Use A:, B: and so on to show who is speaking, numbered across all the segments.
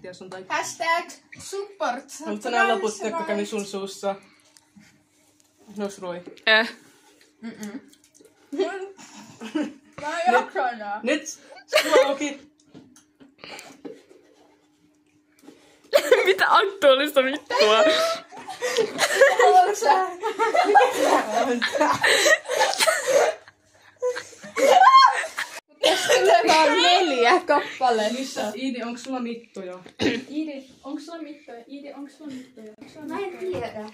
A: jos on tai...
B: #support.
A: Haluatko nää loput, jotka kävi sun suussa? Nosroi.
B: Mä en jaksa enää.
A: Nyt! Sua auki!
C: Mitä aktuaalista vittua?
B: Haluatko sä? Tässä tulee vaan 4 kappaletta.
A: Missä? Iidi, onks sulla mittoja?
D: Iidi, onks sulla mittoja?
B: Mä en tiedä.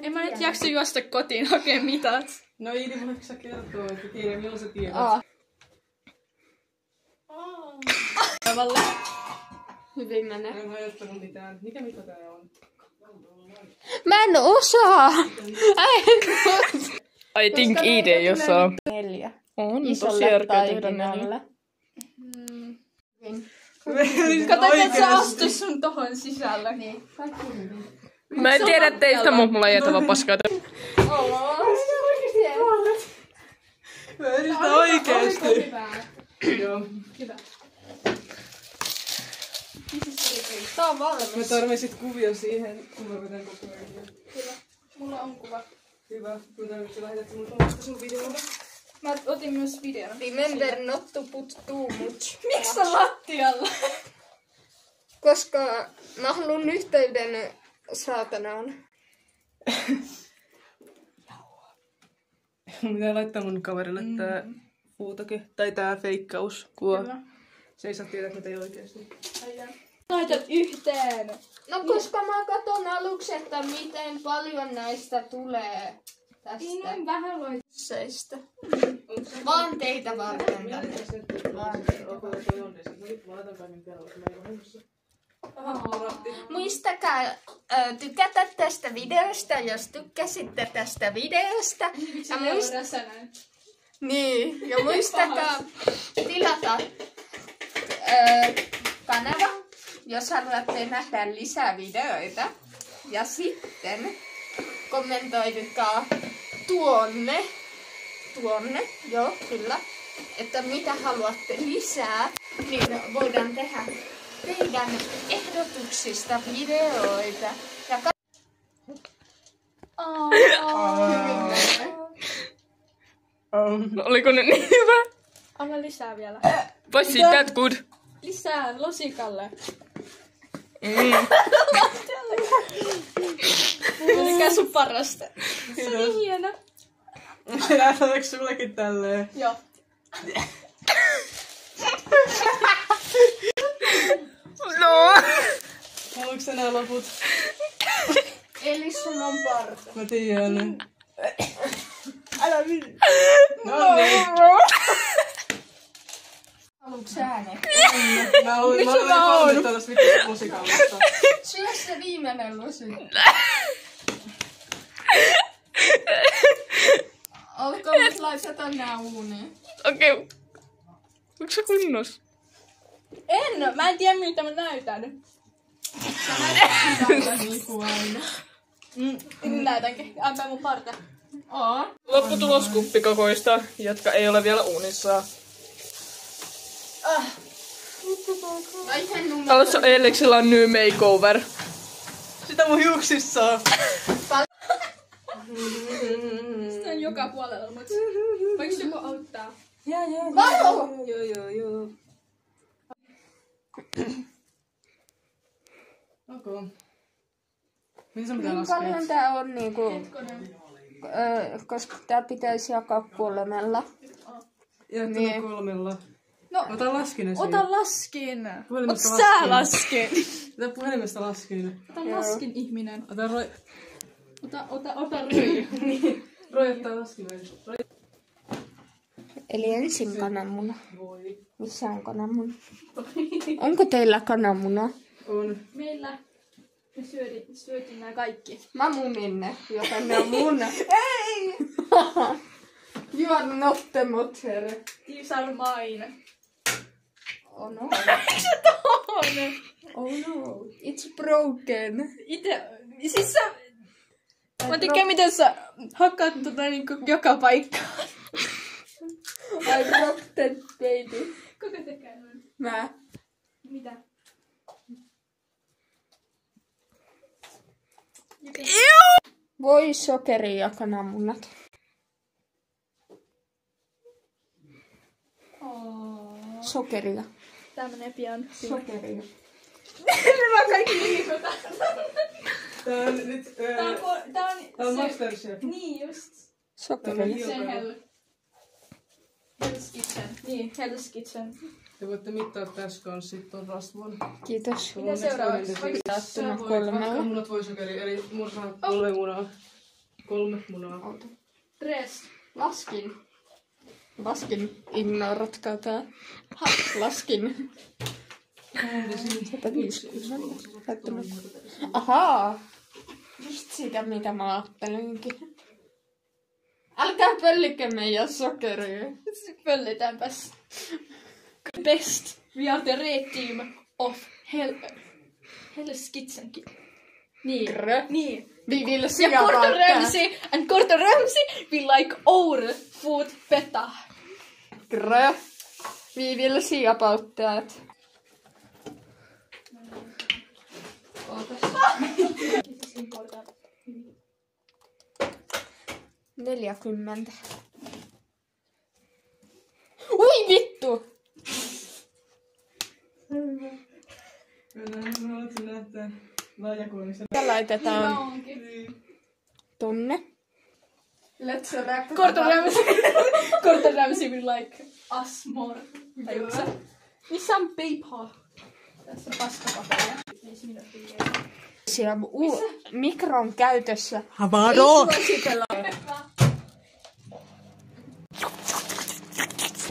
D: En mä nyt jaksa juosta kotiin hakee mitat.
A: No Iidi, voitko sä kertoa, että tiedä, milloin sä tiedät?
B: Tavalla. Hyvin menee.
A: En ajattanut mitään. Mikä mitta tää on?
B: Mä en osaa.
C: I think Iidi ei osaa.
B: 4.
C: On tosi
B: Isolle
C: järkeä tehdä 4.
B: taikinalle.
D: Kato, et sä astu sun tohon sisälle.
B: Niin, kaikki hyvin.
C: Mä en tiedä teistä, mutta mulla ei jätä paskaa.
A: Mä yritän oikeesti.
D: Hyvää.
A: Joo.
D: Hyvä.
B: Tää on valmis.
A: Mä tarvisit kuvia siihen, kun mä vedän koko ajan.
D: Hyvä. Mulla on kuva.
A: Hyvä. Mä tarvitsen lähetät mulle omasta sun videolla.
D: Mä otin myös videon.
B: Remember not to put too much.
D: Miksi sä lattialla?
B: Koska mä haluun yhteyden saatanaan.
A: Mun pitää laittaa mun kaverille tää puutake. Tai tää feikkauskuva.
D: Kyllä.
A: Se ei saa tiedä, mitä ei oikeesti.
D: Laitat yhteen.
B: No koska mä katon aluksi, että miten paljon näistä tulee tästä
D: Noin vähän laitat.
B: seistä. Vaan teitä varten tänne. Vaan teitä Muistakaa tykätä tästä videosta, jos tykkäsitte tästä videosta. Ja muistakaa tilata kanava, jos haluatte nähdä lisää videoita. Ja sitten kommentoikaa tuonne, joo kyllä, että mitä haluatte lisää, niin voidaan tehdä teidän ehdotuksista videoita. Ja
C: Oliko ne niin hyvä?
D: Anna lisää vielä.
C: Was it that good?
D: Lisää losikalle. Mikä sun parasta? Se on hieno.
A: Lähdetäänkö sullekin tälleen?
D: Joo.
C: No!
A: Haluatko sä nää loput?
B: eli sun on parta.
A: Mä tiedän.
B: Älä minä.
A: No niin.
B: Haluatko sä äänet?
A: Mä olin kolme tällaista vittu musikaalista.
B: Syö se viimeinen lusi. Olko nyt laiteta nää uuniin?
C: Okei. Onko se kunnos?
D: Mä en tiedä miltä mä näytän. Näytänkin. Antaa mun parta.
C: Lopputulos kuppikokoista, jotka ei ole vielä uunissa. Alussa Eliksellä on new makeover.
A: Sitä mun hiuksissa on.
D: Sitä on joka puolella, mutta voiko joku auttaa?
A: Joo. Okay. Mihin sä pitää
B: Niin
A: laskea?
B: paljon tää on niinku, koska tää pitäisi jakaa 3.
A: Niin. 3.
D: No,
A: Ota laskinen siihen.
D: ota laskin.
A: Puhelimesta
D: Ota sä
A: laskin.
D: laskin.
A: Ota puhelimesta laskinen.
D: Ota laskin ihminen.
A: Ota Roi.
D: Ota röi.
A: Roi ottaa laskinen.
B: Eli ensin kananmuna.
A: Voi.
B: Missä on kananmuna? Onko teillä kananmuna?
A: On.
D: Meillä me syötiin nää kaikki.
B: Mä munin ne, joten ne on mun. Ei! You are not the mother.
D: These are mine.
B: Oh no.
D: Eikö se tohon?
B: Oh no. It's broken.
D: Siis sä... Mä tykkään miten sä hakkaat niinku joka paikkaan.
B: I broke that baby.
D: Kuka tekee noin?
B: Mä.
D: Mitä?
B: Voi, sokeri ja kananmunat. Sokeria.
D: Tää menee pian.
B: Sokeria.
D: Mä kaikki liikutaan.
A: Tää on nyt...
D: Tää
A: on
D: on
A: Masterchef.
D: Niin just.
B: Sokeria.
D: Se Hell's Kitchen. Niin, Hell's Kitchen.
A: Te voitte mittaa tässä kanssa sit ton rasvan.
B: Kiitos.
D: Mitä seuraavaksi?
B: Taattuna kolmella.
A: Munat voi sokeri, eli murhaa 3 munaa. 3 munaa.
D: Tres.
B: Laskin. Ignoratkaa tää. Laskin. 150. Ahaa. Just sitä, mitä mä ajattelinkin. Älkää pöllikö meidän sokeria.
D: Pöllitäänpäs. Best. We are the red team of Hell's Kitchen. Niin. Niin.
B: Vi vill se
D: Ja Gordon
B: about that.
D: Ramsay and Gordon Ramsay will like our food better.
B: Grö. Vi vill se about that. 40. Ui vittu!
A: Mä haluaisin näyttää laajakoonissa.
B: Tää laitetaan tonne.
A: Let's wrap.
D: Gordon Ramsay will like us more. Tajuuksä? Missä on paper? Tässä on paskapaperia. 5 minuuttia.
B: Siellä mikron käytössä.
A: Havaro!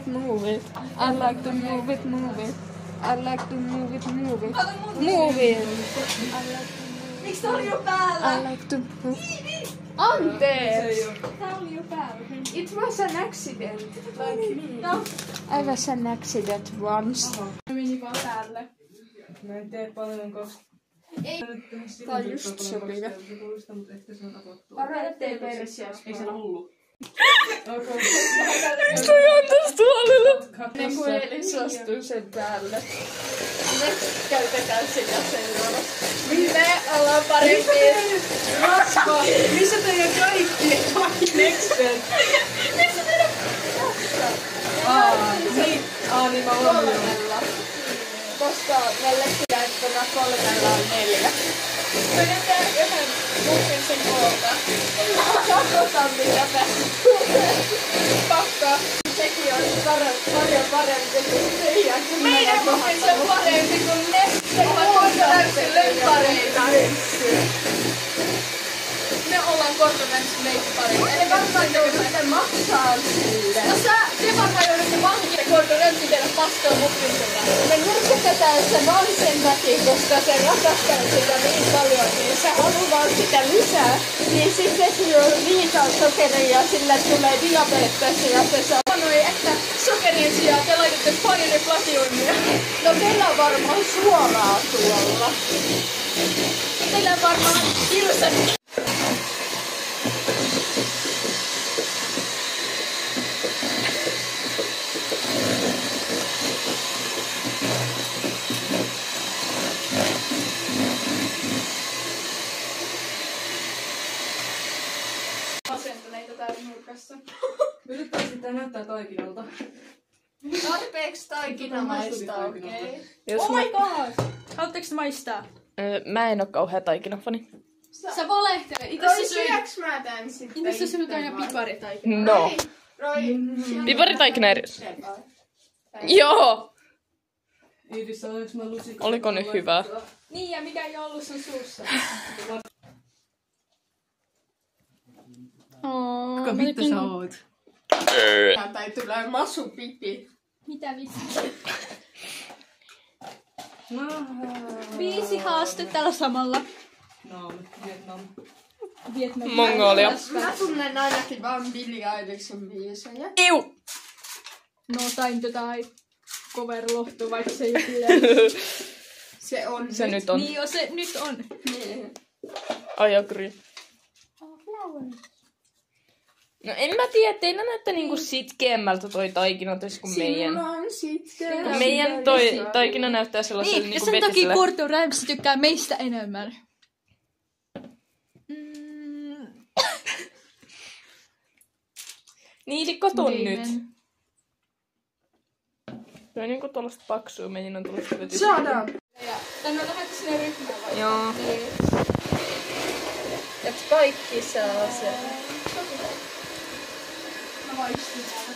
B: Move it. I like to move it, move it. I like to move it, move it. Move it.
D: Miksi tää oli jo päällä?
B: I like to move. Anteeksi!
D: Tää oli jo päällä.
B: It was an accident.
A: Like me.
D: No,
B: I was an accident once.
D: meni vaan päälle.
A: Mä en tee paljon koska...
D: Ei.
B: Tää on just sopiva.
A: Mutta ehkä se on tapahtuu.
B: Parhaiten versiossa.
A: Ei siellä ollut.
C: Mistä mä tästä tuolilla?
B: Ne puhelin suostuu sen päälle. Me käytetään sitä seuraavaksi. Me ollaan parempi.
A: Rasva! Missä teidän kaikki? Nextel!
D: Missä teidän?
A: Niin mä huomioon.
B: Koska meille jaettuna 3 on 4.
D: Mä jätän yhden muffin sen koolta.
B: Katsotaan mitä pääsee.
D: Pakka.
B: Sekin on paljon parempi kuin teidän.
D: Meidän muffin se on parempi kuin ne. Ne ovat Gordon Ramsayn lemppareita. Me ollaan Gordon Ramsayn lemppareita.
B: Ei varmaan joudutte maksaa sille.
D: No te varmaan joudutte vankia Gordon Ramsayn tehdä paskaa muffin sitä.
B: Me nyrkätetään se vaan sen takia, koska se rakastaa sitä niin paljon, niin se haluaa vaan sitä lisää. Niin sitten se syö liikaa sokeria ja sille tulee diabetes ja se saa...
D: Sanoi, että sokerien sijaan te laitatte paljon platiumia.
B: No teillä on varmaan suolaa tuolla.
D: Teillä on varmaan hirveän... Masentuneita täällä nurkassa.
A: Yrittäisi sitä näyttää taikinalta.
B: Tarpeeksi taikinamaista, okei.
D: Oh my god! Haluatteko maistaa?
C: Mä en oo kauhea taikinafani.
D: Sä valehtelet.
B: Roi, syöks mä tän sitten?
D: Itse sä syöt aina piparitaikina.
C: No.
B: Roi,
C: Piparitaikina eri. Joo!
A: Iiris, olis mä lusikka?
C: Oliko nyt hyvä?
D: Niin, ja mikä ei ollut sun suussa?
A: Kuka vittu sä oot?
B: tai tulee masupipi.
D: Mitä vitsi?
A: No,
D: 5 haastetta tällä samalla.
A: no, Vietnam.
D: Vietnam.
C: Mongolia.
B: Mä tunnen ainakin vaan Billie Eilish'n biisejä.
C: Iu!
D: No time tai cover-lohtu, vaikka se ei ole kyllä.
B: Se on
C: Se nyt on.
D: Niin jo, se nyt on.
B: Niin.
C: I agree. No en mä tiedä, teillä näyttää niinku sitkeämmältä toi taikina toisin kuin meidän.
B: Sinulla on sitten.
C: Kun meidän toi taikina näyttää sellaiselle
D: Niin, ja
C: niinku
D: sen takia
C: vetiselle.
D: Gordon Ramsay tykkää meistä enemmän.
C: Niili, kotun
D: Viimeinen.
C: nyt. Se on niinku tuollaista paksua, meidän on tuollaista vetystä.
A: Shut up!
D: Ja tänne on lähdetty sinne ryhmään vai?
C: Joo.
D: Niin.
C: Et kaikki saa sen.
D: Mä vaan istun täällä.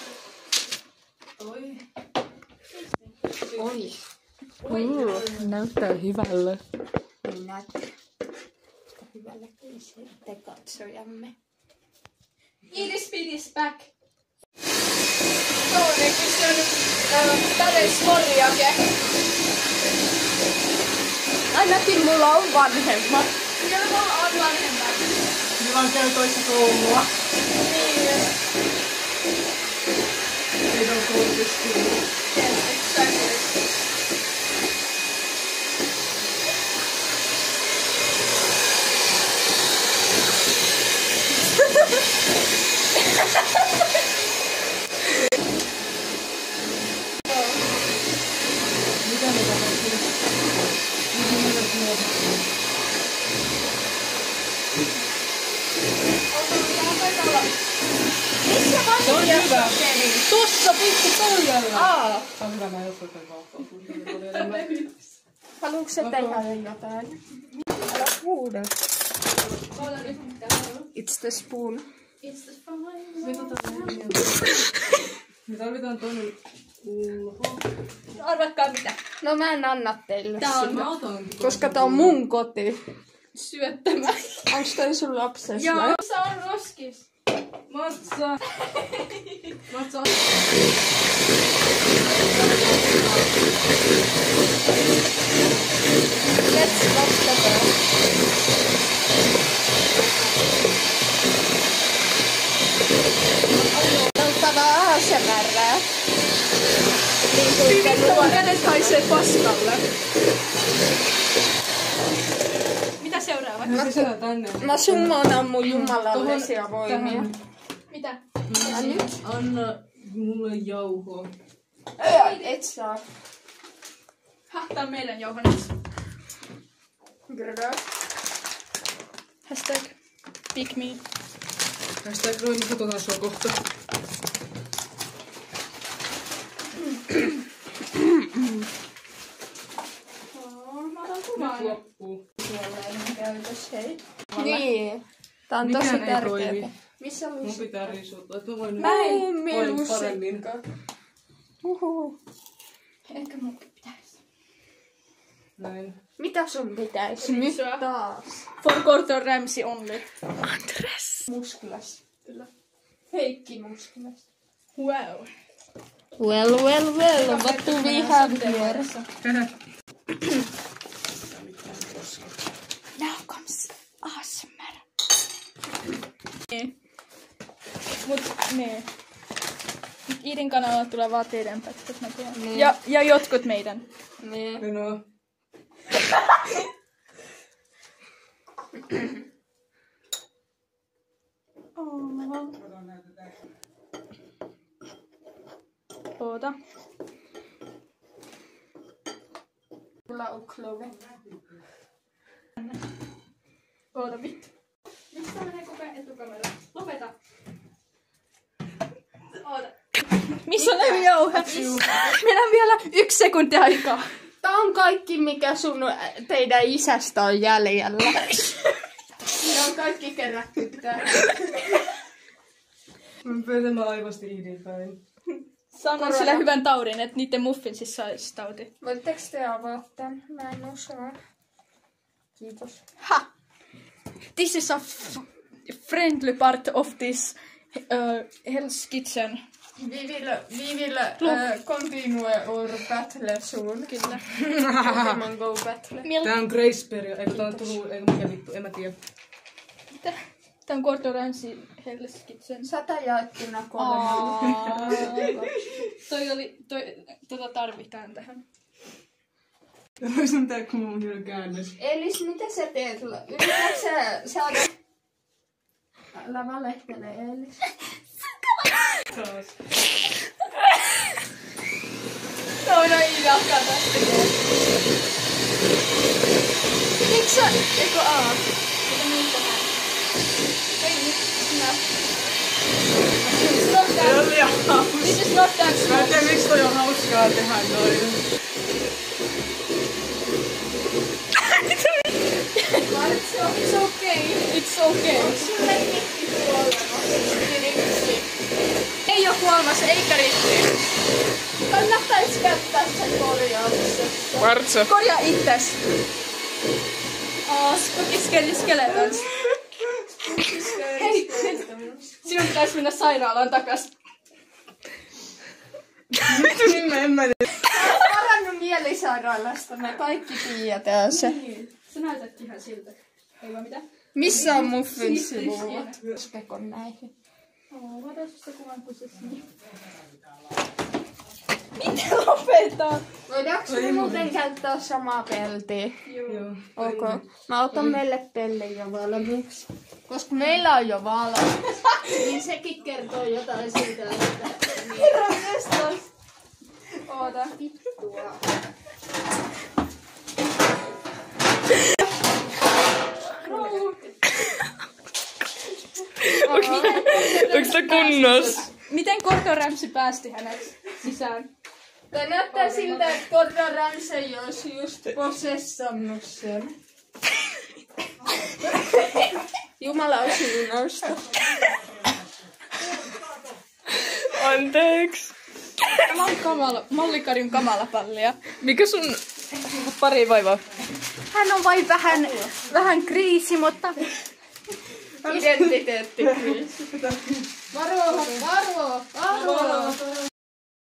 A: Oi.
C: Näyttää hyvälle.
B: Minä hyvällä te katsojamme.
D: Eat speed is back. Toinen kysynyt päreismorjake.
B: Ainakin mulla on vanhemmat.
D: Kyllä mulla on vanhemmat.
A: Ne vaan käy toista koulua.
D: Niin.
A: Ei ole koulutuskoulu.
D: Yes, exactly.
A: Mitä ne tapahtuu?
B: Missä
A: Se on hyvä.
C: Tossa pikku pöydällä.
B: Aa,
A: Se on hyvä, mä en ole oikein vaahtoa.
B: haluatko sä tehdä jotain? Älä huuda. It's the spoon.
D: It's the fine.
A: Me tarvitaan toinen ulho.
D: Arvatkaa mitä.
B: No mä en anna teille
D: Tää on
B: sitä,
A: Mä otankin.
B: koska tää on mun koti.
D: syöttämä.
B: Onks toi sun lapses?
D: Joo,
B: vai?
D: se on roskis.
A: Matsa! Matsa!
B: Let's watch the bird. Oltava ASMR. Niin kuin
D: Tuo kädet haisee paskalle. Mitä seuraava?
A: Mä sisään tänne.
B: mä summonan mun jumalallisia voimia.
A: Tähän.
D: Mitä?
B: Ja nyt?
A: Anna mulle jauhoa.
B: Et saa.
D: Tää on meidän jauhonet.
B: Grrrr.
D: Hashtag pick me.
A: Hashtag noin, katsotaan sua kohta.
D: Mä otan
A: Nyt
D: kuvan.
A: loppuu.
B: Suoleinen käytös, hei. Niin. Tää on tosi
A: Mikään ei
B: tärkeää.
A: toimi.
B: Missä
A: Mun
B: lusikka?
A: pitää riisuttaa, että mä voin nyt
B: Mummi
A: voin paremmin.
B: lusikka. Uhu.
D: Ehkä munkin pitäisi.
A: Näin.
B: Mitä sun pitäisi nyt
D: Sua.
B: taas?
D: For Gordon Ramsay only.
B: Muskulas.
D: Kyllä.
B: Heikki Muskulas.
D: Wow.
B: Well, what do we have here? Now comes ASMR.
D: Niin. Mut niin. Iidin kanavalla tulee vaan teidän pätkät näköjään.
B: Niin.
D: Ja jotkut meidän.
B: Niin.
A: Menoa.
D: Oota.
B: Mulla on Chloe.
D: Oota vittu. Miksi tää menee koko ajan etukamera? Lopeta. Oota. Missä on levyjauhe? Meillä on vielä 1 sekunti aikaa.
B: Tää on kaikki, mikä sun teidän isästä on jäljellä. Ne on kaikki kerätty täällä.
A: Mä pyytämään aivasti Iidin päin.
D: Sano sille hyvän taudin, että niiden muffinsissa olisi tauti.
B: Voitteko te avaa tän? Mä en osaa. Kiitos.
D: Ha! This is a friendly part of this Hell's Kitchen.
B: We will continue our battle soon.
D: Kyllä.
B: Pokemon Go battle.
A: Tää on Grace Period, eikö tää on tullut, eikö mikä vittu, en mä tiedä.
D: Tää on Gordon Ramsay Hell's Kitchen.
B: 100 jaettuna 3.
D: Tota tarvitaan tähän.
A: Voisin tää kun mun on käännös.
B: Elis, mitä sä teet? Yrität sä saada... Älä valehtele, Elis.
A: Taas.
D: No ei alkaa tästä. Miksi sä? Eikö A? Mitä nyt tehdään? Ei nyt. Sinä. Stop that. This is not dance
A: Mä en
D: moves.
A: tiedä, miksi toi on hauskaa tehdä noin.
B: It's okay.
D: It's okay.
B: Sulle ei rikki kuolemassa.
D: Ei oo kuolemassa eikä rikki.
B: Kannattais käyttää sen korjauksessa.
A: Vartso.
D: Korjaa itses. Spooky skeletons. Hei, sinun pitäis mennä sairaalaan takas.
A: En mä tiedä.
B: Parannut mielisairaalasta, me kaikki tiedetään se.
D: Sä näytät ihan siltä. Ei vaan mitään.
B: Missä on muffin sivulla?
D: Spekon näihin. Mä otan susta kuvan kusessani.
B: Miten lopetaan? Voidaanko me muuten käyttää samaa peltiä?
A: Joo.
B: Ok. Mä otan meille pellin jo valmiiksi. Koska meillä on jo valmis. Niin sekin kertoo jotain siitä, että... Herranjestas!
D: Oota.
B: Vittua.
C: Onks tää kunnossa?
D: Miten Gordon Ramsay päästi hänet sisään?
B: Tää näyttää siltä, että Gordon Ramsay olisi just posessannut sen. Jumala on siunausta.
C: Anteeks.
D: Mä oon kamala, Mallikarjun kamalapallia.
C: Mikä sun pari vaivaa?
D: Hän on vain vähän kriisi, mutta...
B: Identiteettikriisi. Varo!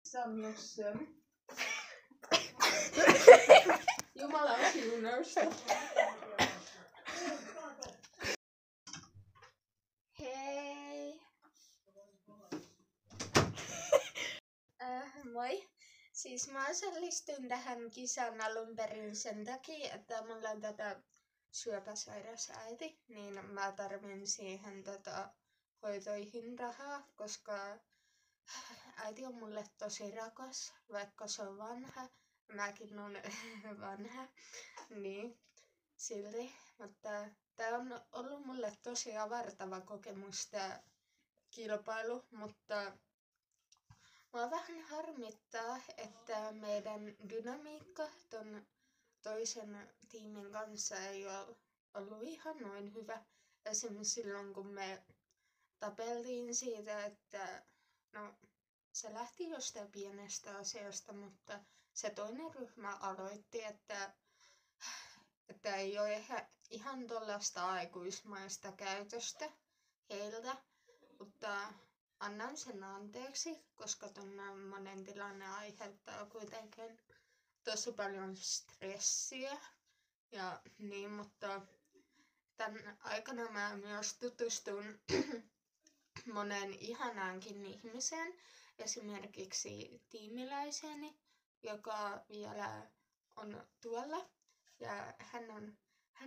B: Sannut sen. Jumala on siunausta. Hei. Moi. Siis mä osallistuin tähän kisaan alun perin sen takia, että mulla on syöpäsairas äiti, niin mä tarvin siihen hoitoihin rahaa, koska äiti on mulle tosi rakas, vaikka se on vanha. Mäkin on vanha, niin silti. Mutta tää on ollut mulle tosi avartava kokemus tää kilpailu, mutta mua vähän harmittaa, että meidän dynamiikka ton toisen tiimin kanssa ei ole ollut ihan noin hyvä. Esimerkiksi silloin, kun me tapeltiin siitä, että no, se lähti jostain pienestä asiasta, mutta se toinen ryhmä aloitti, että ei ole ihan tollaista aikuismaista käytöstä heiltä, mutta annan sen anteeksi, koska tommonen tilanne aiheuttaa kuitenkin tosi paljon stressiä ja niin, mutta tämän aikana mä myös tutustun moneen ihanaankin ihmiseen, esimerkiksi tiimiläiseni, joka vielä on tuolla ja hän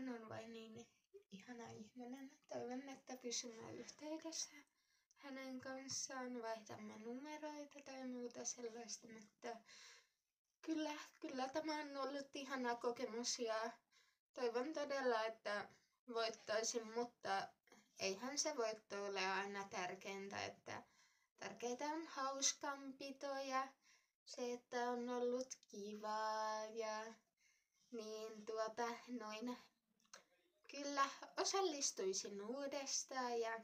B: on vain niin ihana ihminen. Toivon, että pysymme yhteydessä hänen kanssaan, vaihdamme numeroita tai muuta sellaista, mutta Kyllä tämä on ollut ihana kokemus ja toivon todella, että voittaisin, mutta eihän se voitto ole aina tärkeintä, että tärkeintä on hauskanpito ja se, että on ollut kivaa ja niin noin. Kyllä osallistuisin uudestaan ja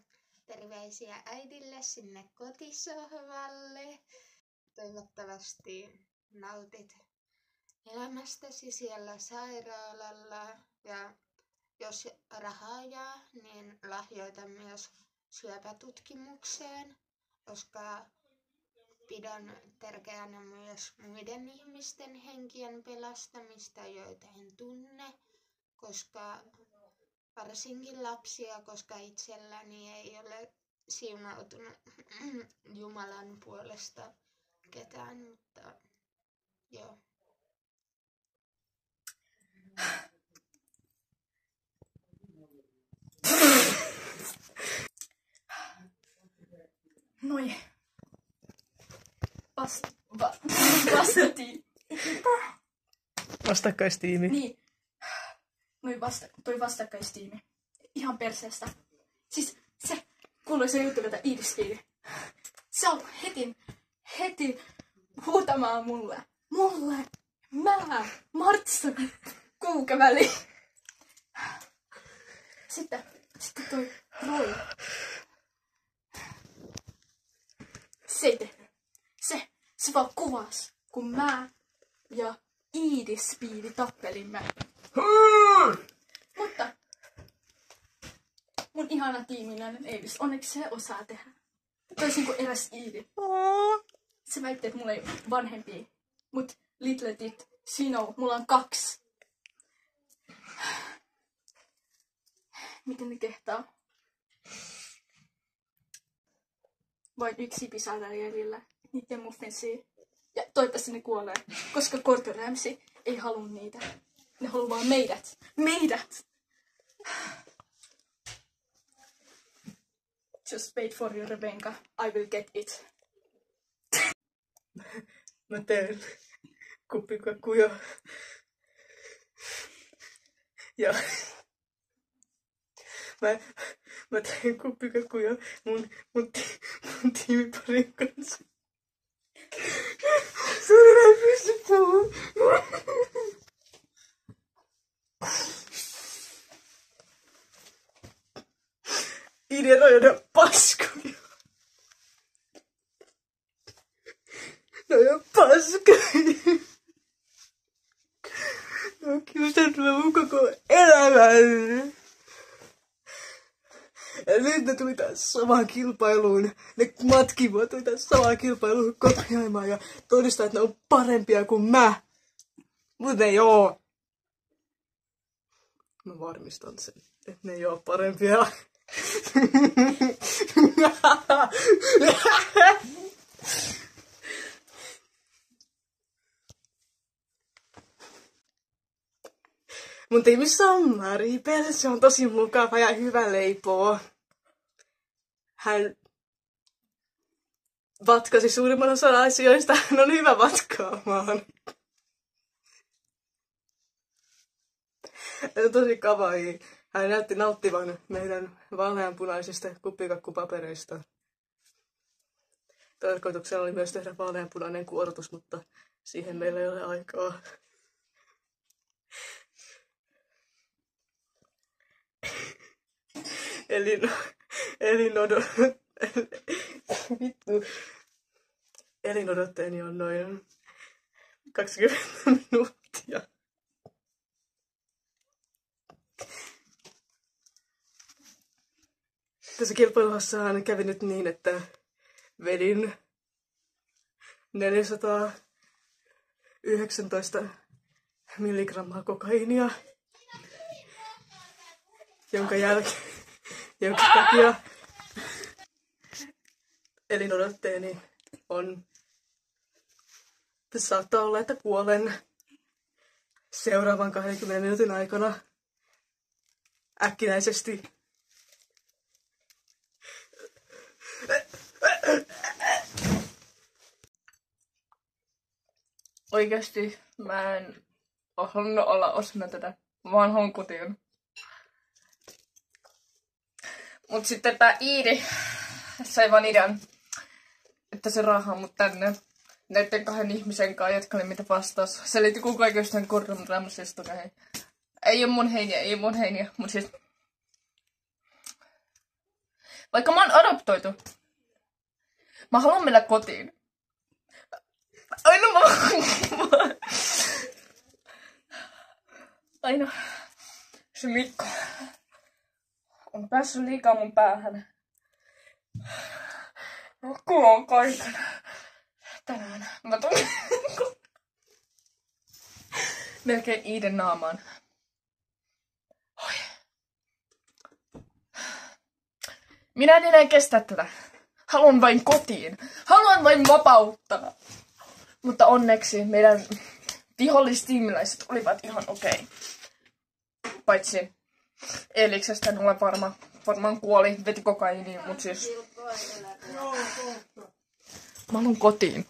B: terveisiä äidille sinne kotisohvalle. Toivottavasti nautit elämästäsi siellä sairaalalla ja jos rahaa jää, niin lahjoita myös syöpätutkimukseen, koska pidän tärkeänä myös muiden ihmisten henkien pelastamista, joita en tunne, koska varsinkin lapsia, koska itselläni ei ole siunautunut Jumalan puolesta ketään, mutta joo.
D: Noi. Vastattiin.
C: Vastakkaistiimi.
D: Niin. Toi vastakkaistiimi. Ihan perseestä. Siis se kuuluisa juttu, mitä Iidiskiili. Se on heti huutamaan mulle, Martsa, kuukaväli. Sitten toi Roy. Se ei tehnyt. Se vaan kuvas, kun mä ja Iidi tappelimme. Mutta mun ihana tiimiläinen Eilis, onneksi se osaa tehdä. Toisin kuin eräs Iidi. Se väitti, että mulla ei vanhempia. Mut little did she know, mulla on 2. Miten ne kehtaa? Vain 1 pisara jäljellä. Niiden muffinsia. Ja toivottavasti ne kuolee. Koska Gordon Ramsay ei halua niitä. Ne haluaa vaan meidät! Just wait for your Revenka. I will get it.
A: Mä teen kuppikakkuja. Ja mä teen kuppikakkuja mun tiimiparin kanssa. Sorry, mä en pysty puhumaan. Ideoida paskoja. No on paskoja. Ne on kiusannut mun koko elämän. Ja nyt ne tuli taas samaan kilpailuun. Ne matkivat tuli taas samaan kilpailuun kopioimaan ja todistaa, että ne on parempia kuin mä. Mut ei oo. Mä varmistan sen, että ne ei oo parempia. Mun tiimissä on Maribel, se on tosi mukava ja hyvä leipoo. Hän vatkasi suurimman osan asioista, hän on hyvä vatkaamaan. Hän on tosi kawaii. Hän näytti nauttivan meidän vaaleanpunaisista kuppikakkupapereista. Tarkoituksena oli myös tehdä vaaleanpunainen kuorotus, mutta siihen meillä ei ole aikaa. Elinodotteeni on noin 20 minuuttia. Tässä kilpailussaan kävi nyt niin, että vedin 419 milligrammaa kokaiinia, jonka takia elinodotteeni on, saattaa olla, että kuolen seuraavan 20 minuutin aikana äkkinäisesti.
C: Oikeesti mä en oo halunnut olla osana tätä, vaan honkutin. Mut sitten tää Iidi sai vaan idean, että se raahaa mut tänne näiden 2 ihmisen kanssa, jotka oli mitä vastaus. Se liittyy koko ajan jostain Gordon Ramsaysta. Ei oo mun heiniä, mut siis vaikka mä oon adoptoitu, mä haluan mennä kotiin. Aina se Mikko on päässyt liikaa mun päähän. Kuulon kaiken. Tänään mä tulin melkein Iiden naamaan. Oi. Minä en enää kestä tätä. Haluan vain kotiin. Haluan vain vapautta. Mutta onneksi meidän vihollistiimiläiset olivat ihan okei. Paitsi Eliksestä en ole varma. Varmaan kuoli, veti kokaiiniin, mut siis... Mä haluan kotiin.